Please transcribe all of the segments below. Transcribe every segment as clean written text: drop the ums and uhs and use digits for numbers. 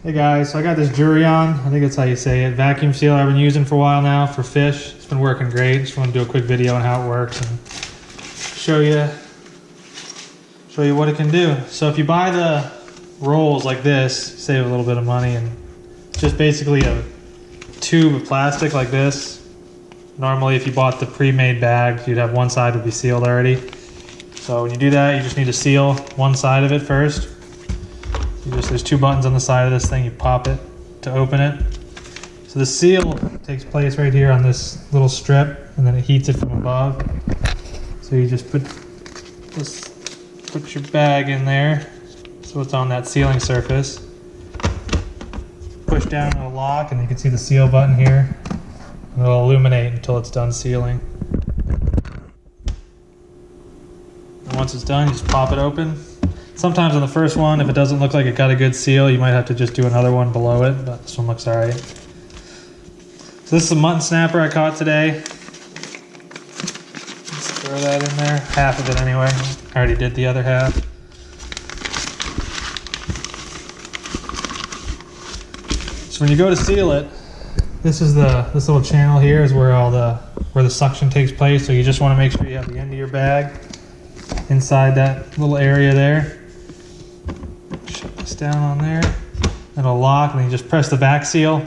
Hey guys, so I got this Geryon, I think that's how you say it, vacuum sealer I've been using for a while now for fish. It's been working great. Just want to do a quick video on how it works and show you what it can do. So if you buy the rolls like this, save a little bit of money, and it's just basically a tube of plastic like this. Normally if you bought the pre-made bags, you'd have one side would be sealed already. So when you do that, you just need to seal one side of it first. There's two buttons on the side of this thing, you pop it to open it. So the seal takes place right here on this little strip, and then it heats it from above. So you just put your bag in there, so it's on that sealing surface. Push down on the lock, and you can see the seal button here. And it'll illuminate until it's done sealing. And once it's done, you just pop it open. Sometimes on the first one, if it doesn't look like it got a good seal, you might have to just do another one below it, but this one looks alright. So this is a mutton snapper I caught today. Let's throw that in there, half of it anyway. I already did the other half. So when you go to seal it, this little channel here is where the suction takes place. So you just want to make sure you have the end of your bag inside that little area there. Shut this down on there. It'll lock, and then you just press the back seal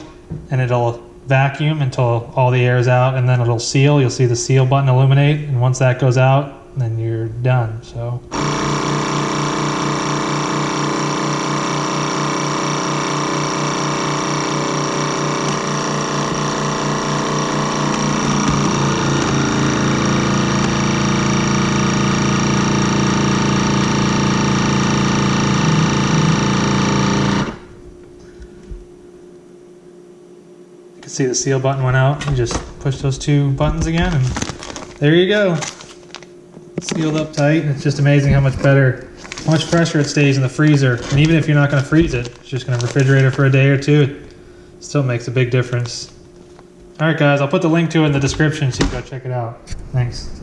and it'll vacuum until all the air is out, and then it'll seal. You'll see the seal button illuminate, and once that goes out, then you're done. So see the seal button went out. You just push those two buttons again, and there you go. It's sealed up tight. It's just amazing how much fresher it stays in the freezer. And even if you're not going to freeze it, it's just going to refrigerate it for a day or two. It still makes a big difference. All right, guys, I'll put the link to it in the description so you can go check it out. Thanks.